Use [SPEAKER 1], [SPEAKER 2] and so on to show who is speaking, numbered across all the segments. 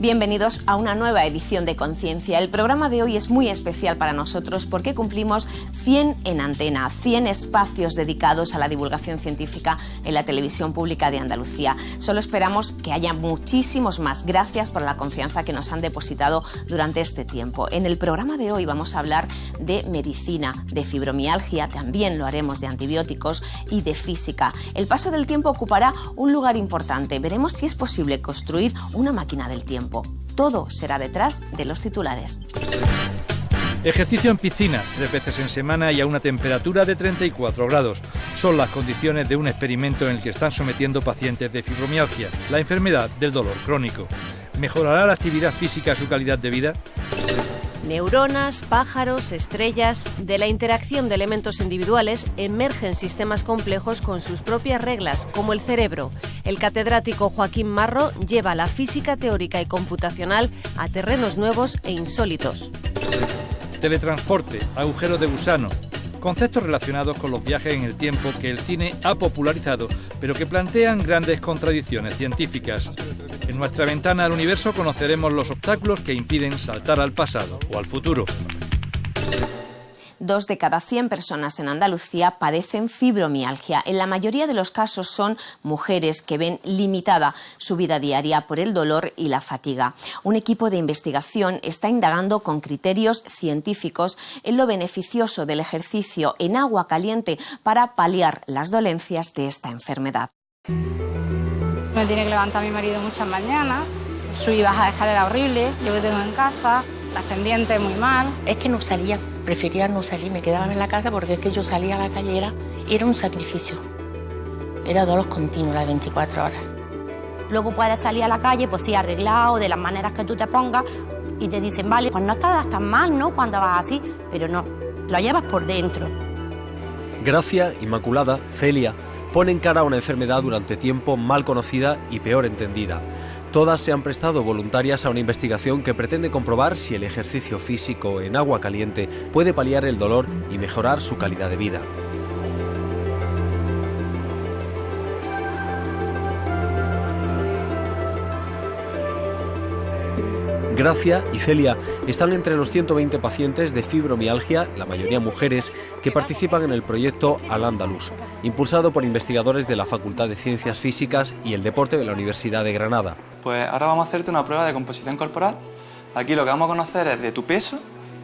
[SPEAKER 1] Bienvenidos a una nueva edición de Conciencia. El programa de hoy es muy especial para nosotros porque cumplimos 100 en antena, 100 espacios dedicados a la divulgación científica en la televisión pública de Andalucía. Solo esperamos que haya muchísimos más. Gracias por la confianza que nos han depositado durante este tiempo. En el programa de hoy vamos a hablar de medicina, de fibromialgia, también lo haremos de antibióticos y de física. El paso del tiempo ocupará un lugar importante. Veremos si es posible construir una máquina del tiempo. Todo será detrás de los titulares.
[SPEAKER 2] Ejercicio en piscina, 3 veces en semana y a una temperatura de 34 grados. Son las condiciones de un experimento en el que están sometiendo pacientes de fibromialgia, la enfermedad del dolor crónico. ¿Mejorará la actividad física su calidad de vida?
[SPEAKER 3] Neuronas, pájaros, estrellas, de la interacción de elementos individuales emergen sistemas complejos con sus propias reglas, como el cerebro. El catedrático Joaquín Marro lleva la física teórica y computacional a terrenos nuevos e insólitos.
[SPEAKER 2] Teletransporte, agujero de gusano, conceptos relacionados con los viajes en el tiempo que el cine ha popularizado, pero que plantean grandes contradicciones científicas. En nuestra ventana al universo conoceremos los obstáculos que impiden saltar al pasado o al futuro.
[SPEAKER 1] 2 de cada 100 personas en Andalucía padecen fibromialgia. En la mayoría de los casos son mujeres que ven limitada su vida diaria por el dolor y la fatiga. Un equipo de investigación está indagando con criterios científicos en lo beneficioso del ejercicio en agua caliente para paliar las dolencias de esta enfermedad.
[SPEAKER 4] Me tiene que levantar mi marido muchas mañanas, sub y baja de escalera horrible, yo que tengo en casa, las pendientes muy mal.
[SPEAKER 5] Es que no salía, prefería no salir, me quedaba en la casa porque es que yo salía a la calle, era un sacrificio. Era dolor continuo las 24 horas.
[SPEAKER 6] Luego puedes salir a la calle, pues sí, arreglado, de las maneras que tú te pongas, y te dicen, vale, pues no estarás tan mal, ¿no?, cuando vas así, pero no, lo llevas por dentro.
[SPEAKER 7] Gracia, Inmaculada, Celia ponen cara a una enfermedad durante tiempo mal conocida y peor entendida. Todas se han prestado voluntarias a una investigación que pretende comprobar si el ejercicio físico en agua caliente puede paliar el dolor y mejorar su calidad de vida. Gracia y Celia están entre los 120 pacientes de fibromialgia, la mayoría mujeres, que participan en el proyecto Al-Andalus, impulsado por investigadores de la Facultad de Ciencias Físicas y el Deporte de la Universidad de Granada.
[SPEAKER 8] Pues ahora vamos a hacerte una prueba de composición corporal. Aquí lo que vamos a conocer es de tu peso,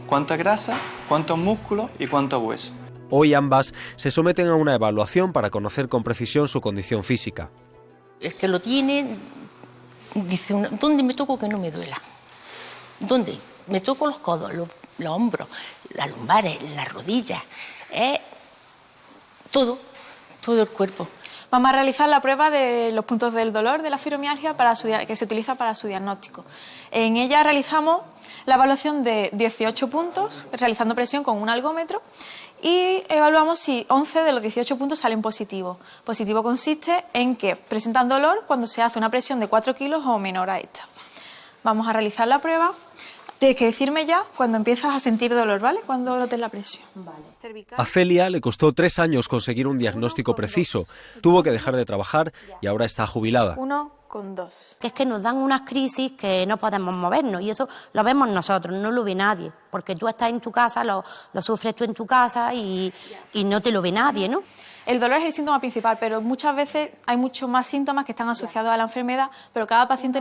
[SPEAKER 8] cuánto es grasa, cuántos músculos y cuánto hueso.
[SPEAKER 7] Hoy ambas se someten a una evaluación para conocer con precisión su condición física.
[SPEAKER 5] El que lo tiene dice, ¿dónde me toco que no me duela? ¿Dónde? Me toco los codos, los hombros, las lumbares, las rodillas, todo el cuerpo.
[SPEAKER 4] Vamos a realizar la prueba de los puntos del dolor de la fibromialgia que se utiliza para su diagnóstico. En ella realizamos la evaluación de 18 puntos, realizando presión con un algómetro, y evaluamos si 11 de los 18 puntos salen positivos. Positivo consiste en que presentan dolor cuando se hace una presión de 4 kilos o menor a esta. Vamos a realizar la prueba. Tienes que decirme ya cuando empiezas a sentir dolor, ¿vale? Cuando notes la presión. Vale.
[SPEAKER 7] A Celia le costó 3 años conseguir un diagnóstico preciso. Tuvo que dejar de trabajar y ahora está jubilada.
[SPEAKER 4] 1,2.
[SPEAKER 6] Es que nos dan unas crisis que no podemos movernos y eso lo vemos nosotros, no lo ve nadie. Porque tú estás en tu casa, lo sufres tú en tu casa y no te lo ve nadie, ¿no?
[SPEAKER 4] El dolor es el síntoma principal, pero muchas veces hay muchos más síntomas que están asociados a la enfermedad, pero cada paciente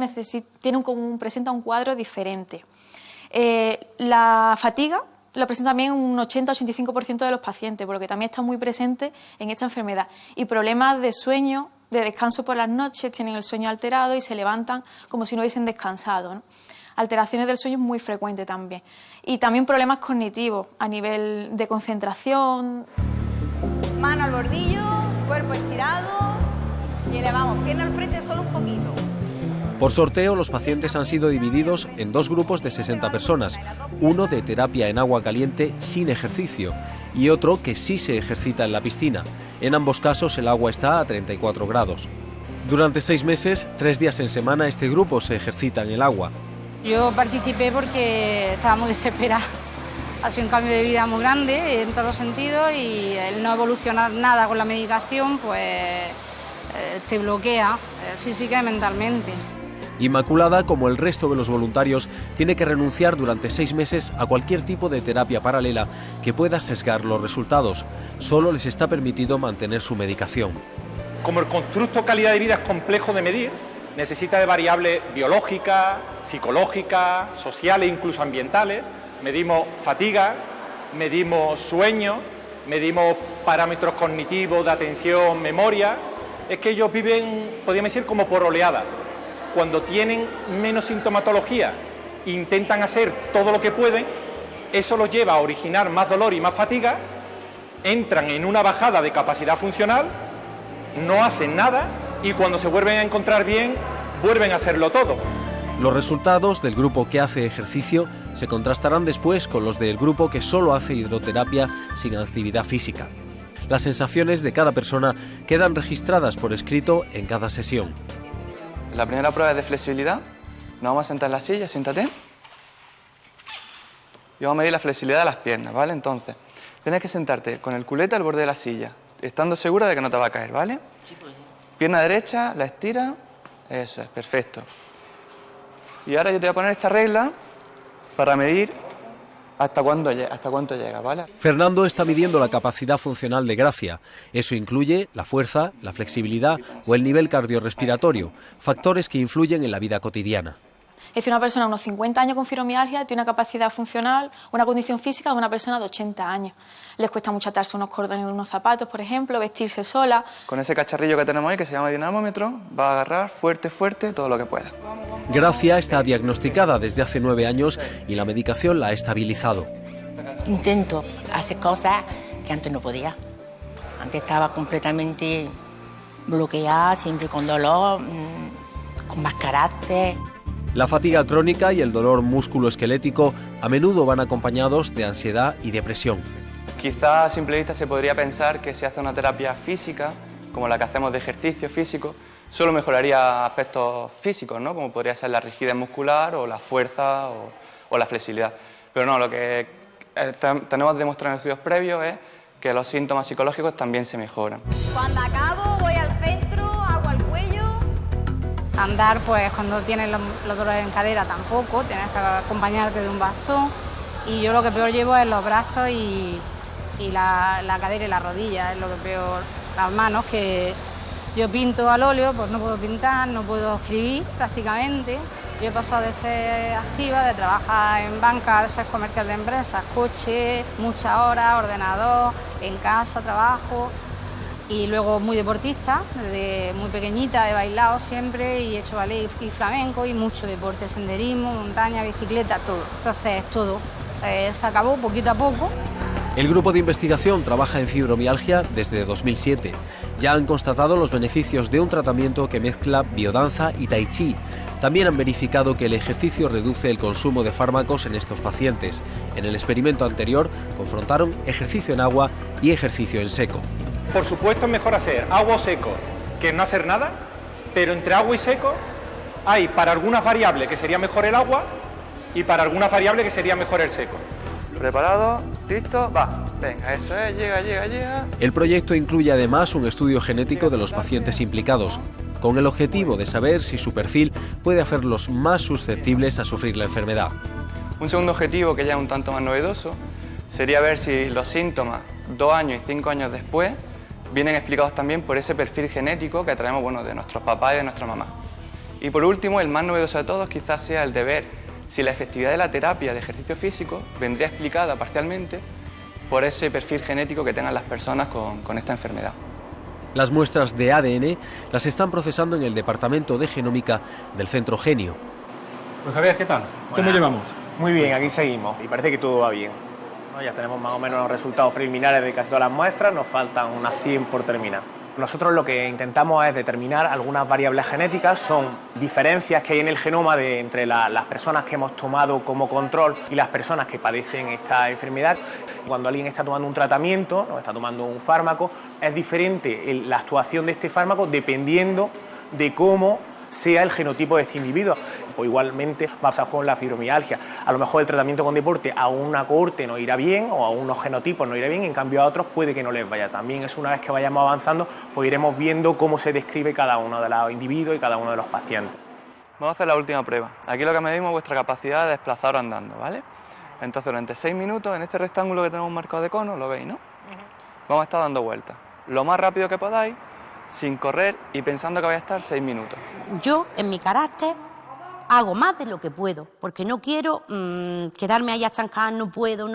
[SPEAKER 4] presenta un cuadro diferente. La fatiga lo presenta también un 80-85% de los pacientes, por lo que también está muy presente en esta enfermedad. Y problemas de sueño, de descanso por las noches, tienen el sueño alterado y se levantan como si no hubiesen descansado, ¿no? Alteraciones del sueño es muy frecuente también. Y también problemas cognitivos a nivel de concentración.
[SPEAKER 9] Mano al bordillo, cuerpo estirado y elevamos, pierna al frente solo un poquito.
[SPEAKER 7] Por sorteo, los pacientes han sido divididos en 2 grupos de 60 personas, uno de terapia en agua caliente sin ejercicio y otro que sí se ejercita en la piscina. En ambos casos el agua está a 34 grados. Durante 6 meses, 3 días en semana, este grupo se ejercita en el agua.
[SPEAKER 4] Yo participé porque estaba muy desesperada. Ha sido un cambio de vida muy grande en todos los sentidos y el no evolucionar nada con la medicación pues te bloquea física y mentalmente.
[SPEAKER 7] Inmaculada, como el resto de los voluntarios, tiene que renunciar durante 6 meses a cualquier tipo de terapia paralela que pueda sesgar los resultados. Solo les está permitido mantener su medicación.
[SPEAKER 10] Como el constructo calidad de vida es complejo de medir, necesita de variables biológicas, psicológicas, sociales, incluso ambientales. Medimos fatiga, medimos sueño, medimos parámetros cognitivos de atención, memoria. Es que ellos viven, podríamos decir, como por oleadas. Cuando tienen menos sintomatología, intentan hacer todo lo que pueden, eso los lleva a originar más dolor y más fatiga, entran en una bajada de capacidad funcional, no hacen nada y cuando se vuelven a encontrar bien, vuelven a hacerlo todo.
[SPEAKER 7] Los resultados del grupo que hace ejercicio se contrastarán después con los del grupo que solo hace hidroterapia sin actividad física. Las sensaciones de cada persona quedan registradas por escrito en cada sesión.
[SPEAKER 8] La primera prueba es de flexibilidad. Nos vamos a sentar en la silla, siéntate. Y vamos a medir la flexibilidad de las piernas, ¿vale? Entonces, tienes que sentarte con el culete al borde de la silla, estando segura de que no te va a caer, ¿vale? Pierna derecha, la estira. Eso es, perfecto. Y ahora yo te voy a poner esta regla para medir hasta cuánto llega, ¿vale?
[SPEAKER 7] Fernando está midiendo la capacidad funcional de Gracia. Eso incluye la fuerza, la flexibilidad o el nivel cardiorrespiratorio, factores que influyen en la vida cotidiana.
[SPEAKER 4] Es decir, una persona de unos 50 años con fibromialgia tiene una capacidad funcional, una condición física de una persona de 80 años. Les cuesta mucho atarse unos cordones en unos zapatos, por ejemplo, vestirse sola.
[SPEAKER 8] Con ese cacharrillo que tenemos ahí, que se llama dinamómetro, va a agarrar fuerte, fuerte, todo lo que pueda.
[SPEAKER 7] Gracia está diagnosticada desde hace 9 años y la medicación la ha estabilizado.
[SPEAKER 5] Intento hacer cosas que antes no podía. Antes estaba completamente bloqueada, siempre con dolor, con más carácter.
[SPEAKER 7] La fatiga crónica y el dolor musculoesquelético a menudo van acompañados de ansiedad y depresión.
[SPEAKER 8] Quizá a simple vista se podría pensar que si hace una terapia física, como la que hacemos de ejercicio físico, solo mejoraría aspectos físicos, ¿no? Como podría ser la rigidez muscular o la fuerza o la flexibilidad. Pero no, lo que tenemos demostrado en estudios previos es que los síntomas psicológicos también se mejoran.
[SPEAKER 9] Cuando acabo voy al centro, hago al cuello.
[SPEAKER 11] Andar, pues cuando tienes los dolores en cadera tampoco, tienes que acompañarte de un bastón. Y yo lo que peor llevo es los brazos y la cadera y la rodilla, es lo que peor. Las manos, que yo pinto al óleo, pues no puedo pintar, no puedo escribir prácticamente. Yo he pasado de ser activa, de trabajar en banca, de ser comercial de empresas, coche, muchas horas, ordenador, en casa, trabajo. Y luego muy deportista, desde muy pequeñita he bailado siempre y he hecho ballet y flamenco y mucho deporte, senderismo, montaña, bicicleta, todo. Entonces todo se acabó poquito a poco.
[SPEAKER 7] El grupo de investigación trabaja en fibromialgia desde 2007. Ya han constatado los beneficios de un tratamiento que mezcla biodanza y tai chi. También han verificado que el ejercicio reduce el consumo de fármacos en estos pacientes. En el experimento anterior confrontaron ejercicio en agua y ejercicio en seco.
[SPEAKER 10] Por supuesto es mejor hacer agua o seco que no hacer nada, pero entre agua y seco hay para algunas variables que sería mejor el agua y para algunas variables que sería mejor el seco.
[SPEAKER 8] ¿Preparado? ¿Listo? Va. Venga, eso es, llega.
[SPEAKER 7] El proyecto incluye además un estudio genético de los pacientes implicados, con el objetivo de saber si su perfil puede hacerlos más susceptibles a sufrir la enfermedad.
[SPEAKER 8] Un segundo objetivo, que ya es un tanto más novedoso, sería ver si los síntomas 2 años y 5 años después vienen explicados también por ese perfil genético que traemos, bueno, de nuestros papás y de nuestra mamá. Y por último, el más novedoso de todos quizás sea el de ver si la efectividad de la terapia de ejercicio físico vendría explicada parcialmente por ese perfil genético que tengan las personas con esta enfermedad.
[SPEAKER 7] Las muestras de ADN las están procesando en el Departamento de Genómica del Centro Genio.
[SPEAKER 12] Pues Javier, ¿qué tal? ¿Cómo llevamos?
[SPEAKER 13] Muy bien, aquí seguimos y parece que todo va bien. Ya tenemos más o menos los resultados preliminares de casi todas las muestras, nos faltan unas 100 por terminar. Nosotros lo que intentamos es determinar algunas variables genéticas, son diferencias que hay en el genoma entre las personas que hemos tomado como control y las personas que padecen esta enfermedad. Cuando alguien está tomando un tratamiento, o está tomando un fármaco, es diferente la actuación de este fármaco dependiendo de cómo sea el genotipo de este individuo. O igualmente pasa con la fibromialgia. A lo mejor el tratamiento con deporte a una cohorte no irá bien o a unos genotipos no irá bien, en cambio a otros puede que no les vaya tan bien. Es una vez que vayamos avanzando, pues iremos viendo cómo se describe cada uno de los individuos y cada uno de los pacientes.
[SPEAKER 8] Vamos a hacer la última prueba. Aquí lo que medimos es vuestra capacidad de desplazaros andando, ¿vale? Entonces, durante 6 minutos, en este rectángulo que tenemos marcado de cono, lo veis, ¿no? Vamos a estar dando vueltas, lo más rápido que podáis, sin correr y pensando que vais a estar 6 minutos.
[SPEAKER 6] Yo, en mi carácter, hago más de lo que puedo, porque no quiero quedarme ahí estancada, no puedo.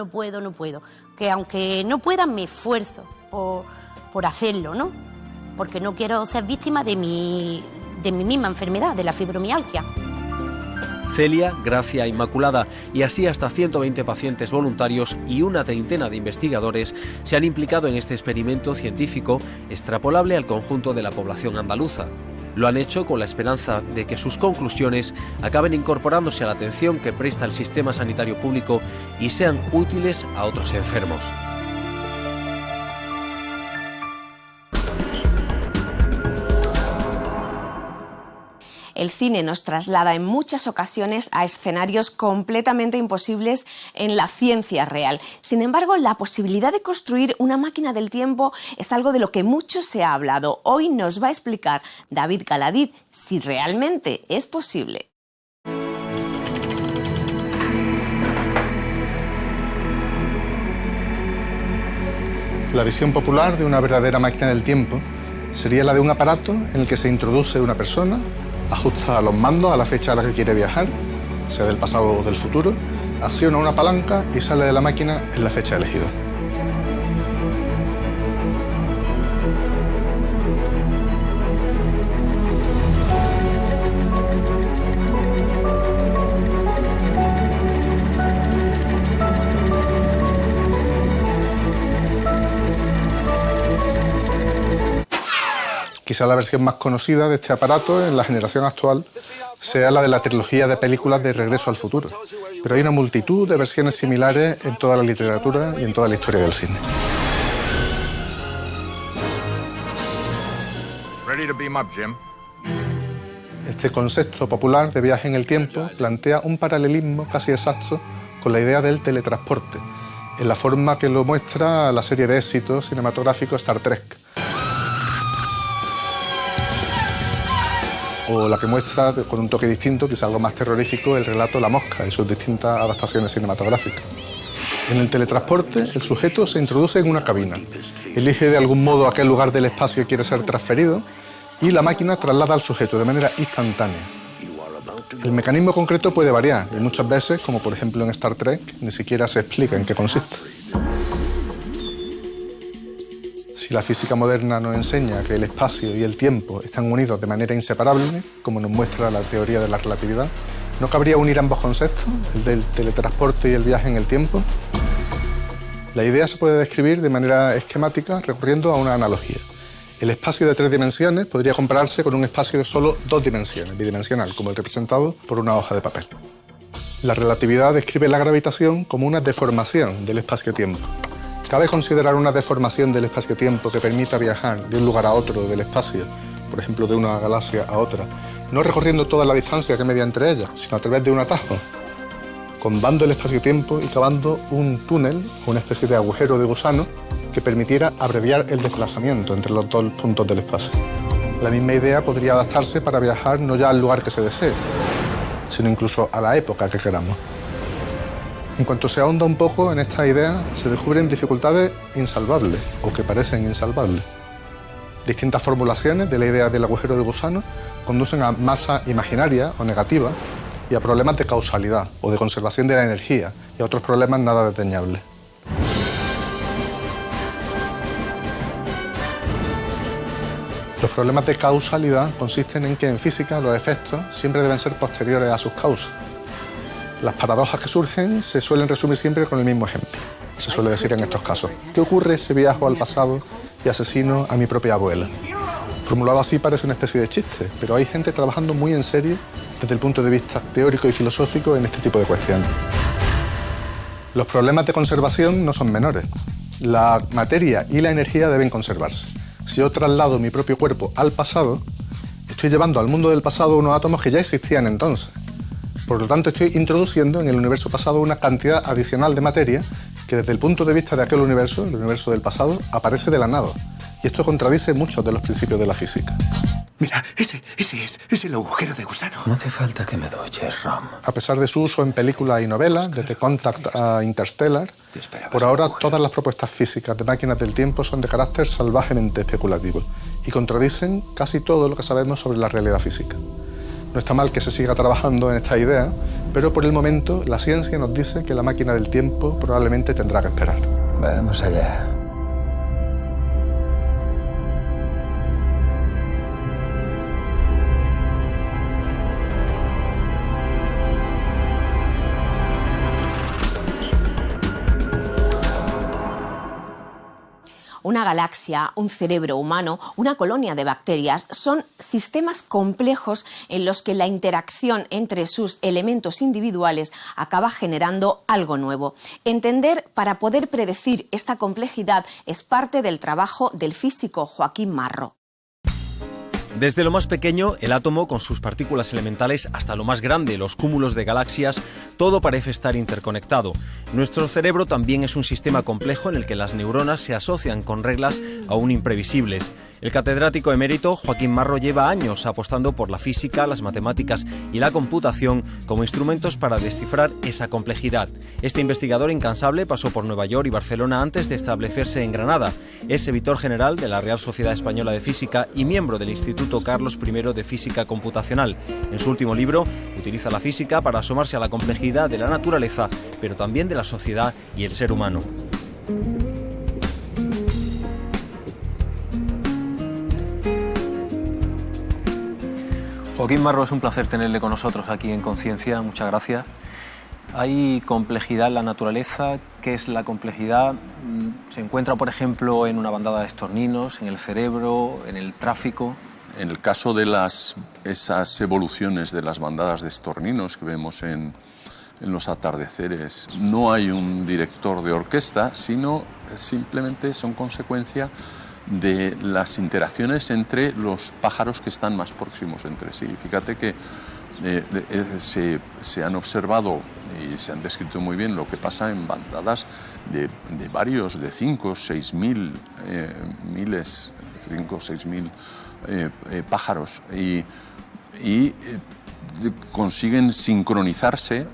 [SPEAKER 6] Que aunque no pueda, me esfuerzo por hacerlo, ¿no? Porque no quiero ser víctima de mi misma enfermedad, de la fibromialgia.
[SPEAKER 7] Celia, Gracia, Inmaculada y así hasta 120 pacientes voluntarios y una treintena de investigadores se han implicado en este experimento científico extrapolable al conjunto de la población andaluza. Lo han hecho con la esperanza de que sus conclusiones acaben incorporándose a la atención que presta el sistema sanitario público y sean útiles a otros enfermos.
[SPEAKER 1] El cine nos traslada en muchas ocasiones a escenarios completamente imposibles en la ciencia real. Sin embargo, la posibilidad de construir una máquina del tiempo es algo de lo que mucho se ha hablado. Hoy nos va a explicar David Galadid si realmente es posible.
[SPEAKER 14] La visión popular de una verdadera máquina del tiempo sería la de un aparato en el que se introduce una persona, ajusta los mandos a la fecha a la que quiere viajar, sea del pasado o del futuro, acciona una palanca y sale de la máquina en la fecha elegida. Quizá la versión más conocida de este aparato en la generación actual sea la de la trilogía de películas de Regreso al Futuro, pero hay una multitud de versiones similares en toda la literatura y en toda la historia del cine. Este concepto popular de viaje en el tiempo plantea un paralelismo casi exacto con la idea del teletransporte, en la forma que lo muestra la serie de éxitos cinematográficos Star Trek, o la que muestra, con un toque distinto, quizá algo más terrorífico, el relato La Mosca y sus distintas adaptaciones cinematográficas. En el teletransporte, el sujeto se introduce en una cabina, elige de algún modo a qué lugar del espacio quiere ser transferido y la máquina traslada al sujeto de manera instantánea. El mecanismo concreto puede variar y muchas veces, como por ejemplo en Star Trek, ni siquiera se explica en qué consiste. Si la física moderna nos enseña que el espacio y el tiempo están unidos de manera inseparable, como nos muestra la teoría de la relatividad, ¿no cabría unir ambos conceptos, el del teletransporte y el viaje en el tiempo? La idea se puede describir de manera esquemática recurriendo a una analogía. El espacio de 3 dimensiones podría compararse con un espacio de solo 2 dimensiones, bidimensional, como el representado por una hoja de papel. La relatividad describe la gravitación como una deformación del espacio-tiempo. ¿Cabe considerar una deformación del espacio-tiempo que permita viajar de un lugar a otro del espacio, por ejemplo de una galaxia a otra, no recorriendo toda la distancia que media entre ellas, sino a través de un atajo, combando el espacio-tiempo y cavando un túnel, una especie de agujero de gusano, que permitiera abreviar el desplazamiento entre los 2 puntos del espacio? La misma idea podría adaptarse para viajar no ya al lugar que se desee, sino incluso a la época que queramos. En cuanto se ahonda un poco en esta idea, se descubren dificultades insalvables, o que parecen insalvables. Distintas formulaciones de la idea del agujero de gusano conducen a masa imaginaria o negativa y a problemas de causalidad o de conservación de la energía y a otros problemas nada desdeñables. Los problemas de causalidad consisten en que en física los efectos siempre deben ser posteriores a sus causas. Las paradojas que surgen se suelen resumir siempre con el mismo ejemplo. Se suele decir en estos casos: ¿qué ocurre si viajo al pasado y asesino a mi propia abuela? Formulado así parece una especie de chiste, pero hay gente trabajando muy en serio desde el punto de vista teórico y filosófico en este tipo de cuestiones. Los problemas de conservación no son menores. La materia y la energía deben conservarse. Si yo traslado mi propio cuerpo al pasado, estoy llevando al mundo del pasado unos átomos que ya existían entonces. Por lo tanto, estoy introduciendo en el universo pasado una cantidad adicional de materia que desde el punto de vista de aquel universo, el universo del pasado, aparece de la nada. Y esto contradice muchos de los principios de la física.
[SPEAKER 15] Mira, ese es el agujero de gusano.
[SPEAKER 16] No hace falta que me duches, Rom.
[SPEAKER 14] A pesar de su uso en películas y novelas, desde Contact a Interstellar, por ahora todas las propuestas físicas de máquinas del tiempo son de carácter salvajemente especulativo y contradicen casi todo lo que sabemos sobre la realidad física. No está mal que se siga trabajando en esta idea, pero por el momento la ciencia nos dice que la máquina del tiempo probablemente tendrá que esperar.
[SPEAKER 16] Vamos allá.
[SPEAKER 1] Una galaxia, un cerebro humano, una colonia de bacterias son sistemas complejos en los que la interacción entre sus elementos individuales acaba generando algo nuevo. Entender para poder predecir esta complejidad es parte del trabajo del físico Joaquín Marro.
[SPEAKER 7] Desde lo más pequeño, el átomo con sus partículas elementales, hasta lo más grande, los cúmulos de galaxias, todo parece estar interconectado. Nuestro cerebro también es un sistema complejo en el que las neuronas se asocian con reglas aún imprevisibles. El catedrático emérito Joaquín Marro lleva años apostando por la física, las matemáticas y la computación como instrumentos para descifrar esa complejidad. Este investigador incansable pasó por Nueva York y Barcelona antes de establecerse en Granada. Es editor general de la Real Sociedad Española de Física y miembro del Instituto Carlos I de Física Computacional. En su último libro, utiliza la física para asomarse a la complejidad de la naturaleza, pero también de la sociedad y el ser humano. Joaquín Marro, es un placer tenerle con nosotros aquí en Conciencia. Muchas gracias. ¿Hay complejidad en la naturaleza? ¿Qué es la complejidad? ¿Se encuentra, por ejemplo, en una bandada de estorninos, en el cerebro, en el tráfico?
[SPEAKER 17] En el caso de esas evoluciones de las bandadas de estorninos que vemos en los atardeceres, no hay un director de orquesta, sino simplemente son consecuencia de las interacciones entre los pájaros que están más próximos entre sí. Fíjate que se han observado y se han descrito muy bien lo que pasa en bandadas de 5 o 6 mil miles, 5 o 6 mil pájaros y consiguen sincronizarse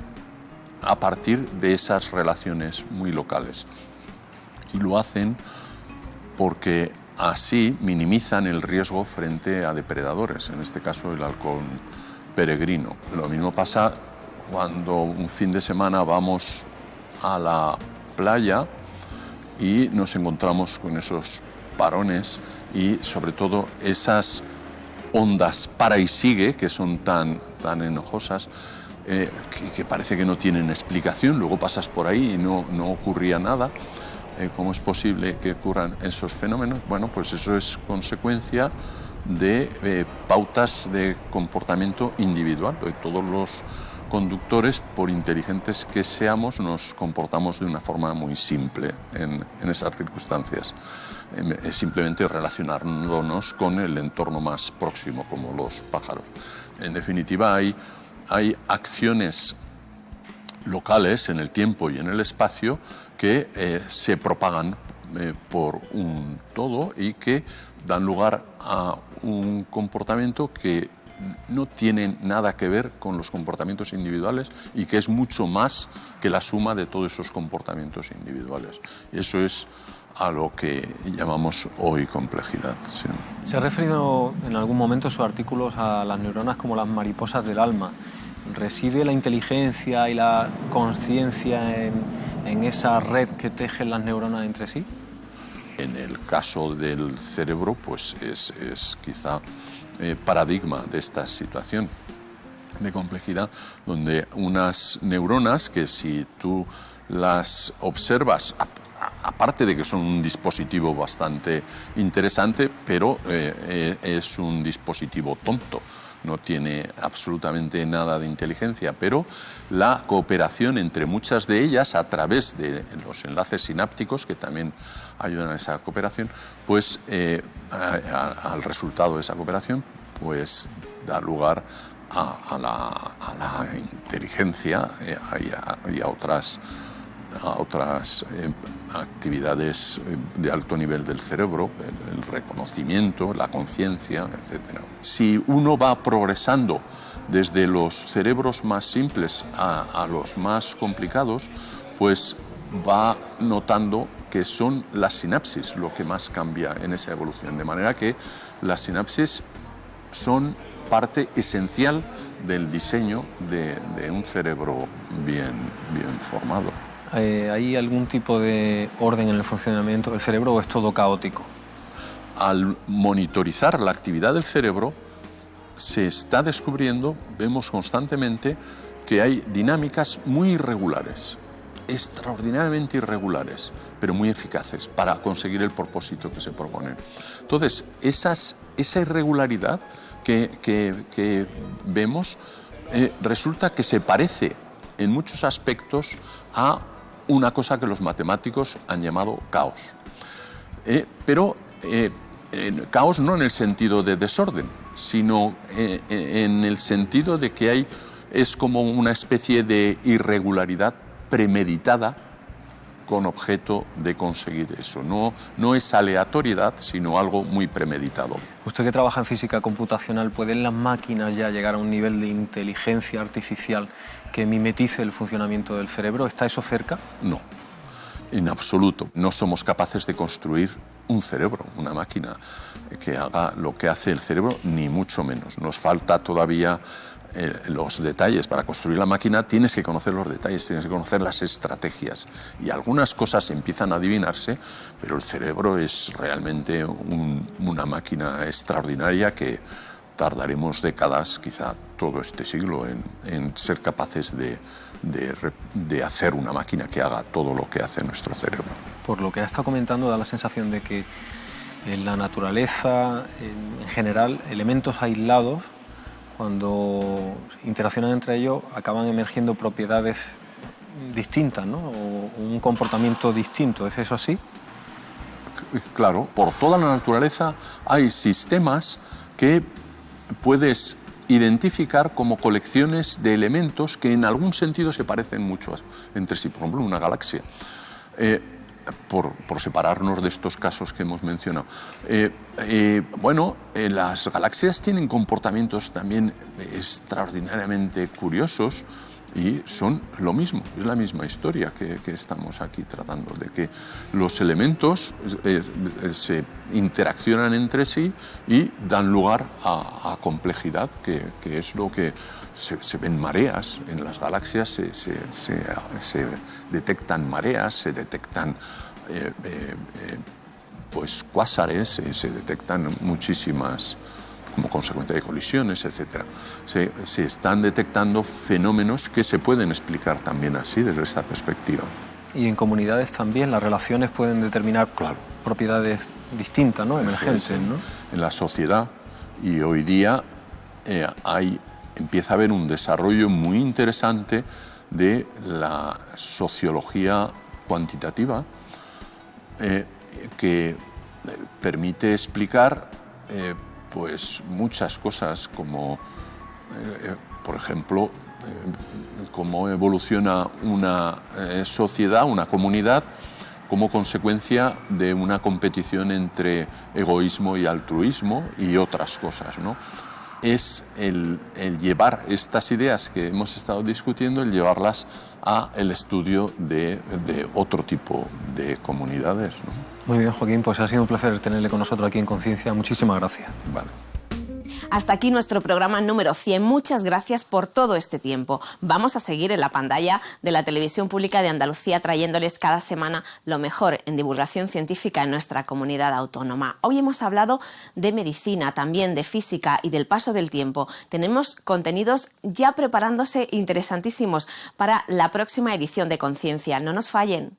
[SPEAKER 17] a partir de esas relaciones muy locales. Y lo hacen porque así minimizan el riesgo frente a depredadores, en este caso el halcón peregrino. Lo mismo pasa cuando un fin de semana vamos a la playa y nos encontramos con esos parones y sobre todo esas ondas para y sigue, que son tan enojosas, que parece que no tienen explicación. Luego pasas por ahí y no ocurría nada. ¿Cómo es posible que ocurran esos fenómenos? Bueno, pues eso es consecuencia de pautas de comportamiento individual. Todos los conductores, por inteligentes que seamos, nos comportamos de una forma muy simple en esas circunstancias. Es simplemente relacionándonos con el entorno más próximo, como los pájaros. En definitiva, hay acciones locales en el tiempo y en el espacio que se propagan por un todo y que dan lugar a un comportamiento que no tiene nada que ver con los comportamientos individuales y que es mucho más que la suma de todos esos comportamientos individuales. Eso es a lo que llamamos hoy complejidad. Sí.
[SPEAKER 7] Se ha referido en algún momento en sus artículos a las neuronas como las mariposas del alma. ¿Reside la inteligencia y la conciencia en esa red que tejen las neuronas entre sí?
[SPEAKER 17] En el caso del cerebro, pues es quizá paradigma de esta situación de complejidad, donde unas neuronas que si tú las observas, aparte de que son un dispositivo bastante interesante, pero es un dispositivo tonto. No tiene absolutamente nada de inteligencia, pero la cooperación entre muchas de ellas a través de los enlaces sinápticos, que también ayudan a esa cooperación, pues al resultado de esa cooperación, pues da lugar a la inteligencia y a otras a otras actividades de alto nivel del cerebro, el reconocimiento, la conciencia, etc. Si uno va progresando desde los cerebros más simples a los más complicados, pues va notando que son las sinapsis lo que más cambia en esa evolución. De manera que las sinapsis son parte esencial del diseño de un cerebro bien formado.
[SPEAKER 7] ¿Hay algún tipo de orden en el funcionamiento del cerebro o es todo caótico?
[SPEAKER 17] Al monitorizar la actividad del cerebro, se está descubriendo, vemos constantemente, que hay dinámicas muy irregulares, extraordinariamente irregulares, pero muy eficaces para conseguir el propósito que se proponen. Entonces, esa irregularidad que vemos resulta que se parece en muchos aspectos a una cosa que los matemáticos han llamado caos. Pero caos no en el sentido de desorden, sino en el sentido de que es como una especie de irregularidad premeditada con objeto de conseguir eso. No es aleatoriedad, sino algo muy premeditado.
[SPEAKER 7] Usted que trabaja en física computacional, ¿pueden las máquinas ya llegar a un nivel de inteligencia artificial que mimetice el funcionamiento del cerebro? ¿Está eso cerca?
[SPEAKER 17] No, en absoluto. No somos capaces de construir un cerebro, una máquina que haga lo que hace el cerebro, ni mucho menos. Nos falta todavía los detalles. Para construir la máquina tienes que conocer los detalles, tienes que conocer las estrategias, y algunas cosas empiezan a adivinarse, pero el cerebro es realmente una máquina extraordinaria que tardaremos décadas, quizá todo este siglo, en ser capaces de hacer una máquina que haga todo lo que hace nuestro cerebro.
[SPEAKER 7] Por lo que ha estado comentando, da la sensación de que en la naturaleza, en general, elementos aislados, cuando interaccionan entre ellos, acaban emergiendo propiedades distintas, ¿no? O un comportamiento distinto. ¿Es eso así?
[SPEAKER 17] Claro, por toda la naturaleza hay sistemas que puedes identificar como colecciones de elementos que en algún sentido se parecen mucho entre sí. Por ejemplo, una galaxia. Por separarnos de estos casos que hemos mencionado. Las galaxias tienen comportamientos también extraordinariamente curiosos y son lo mismo, es la misma historia que estamos aquí tratando, de que los elementos se interaccionan entre sí y dan lugar a complejidad, que es lo que se ven mareas en las galaxias, se detectan mareas, se detectan cuásares, se detectan muchísimas como consecuencia de colisiones, etc. Se están detectando fenómenos que se pueden explicar también así, desde esta perspectiva.
[SPEAKER 7] Y en comunidades también las relaciones pueden determinar propiedades distintas, ¿no? Emergentes, ¿no?
[SPEAKER 17] En la sociedad, y hoy día empieza a haber un desarrollo muy interesante de la sociología cuantitativa que permite explicar muchas cosas, como por ejemplo cómo evoluciona una sociedad, una comunidad, como consecuencia de una competición entre egoísmo y altruismo y otras cosas, ¿no? Es el llevar estas ideas que hemos estado discutiendo, el llevarlas al estudio de otro tipo de comunidades, ¿no?
[SPEAKER 7] Muy bien, Joaquín, pues ha sido un placer tenerle con nosotros aquí en Conciencia. Muchísimas gracias.
[SPEAKER 17] Vale.
[SPEAKER 1] Hasta aquí nuestro programa número 100. Muchas gracias por todo este tiempo. Vamos a seguir en la pantalla de la Televisión Pública de Andalucía trayéndoles cada semana lo mejor en divulgación científica en nuestra comunidad autónoma. Hoy hemos hablado de medicina, también de física y del paso del tiempo. Tenemos contenidos ya preparándose interesantísimos para la próxima edición de Conciencia. No nos fallen.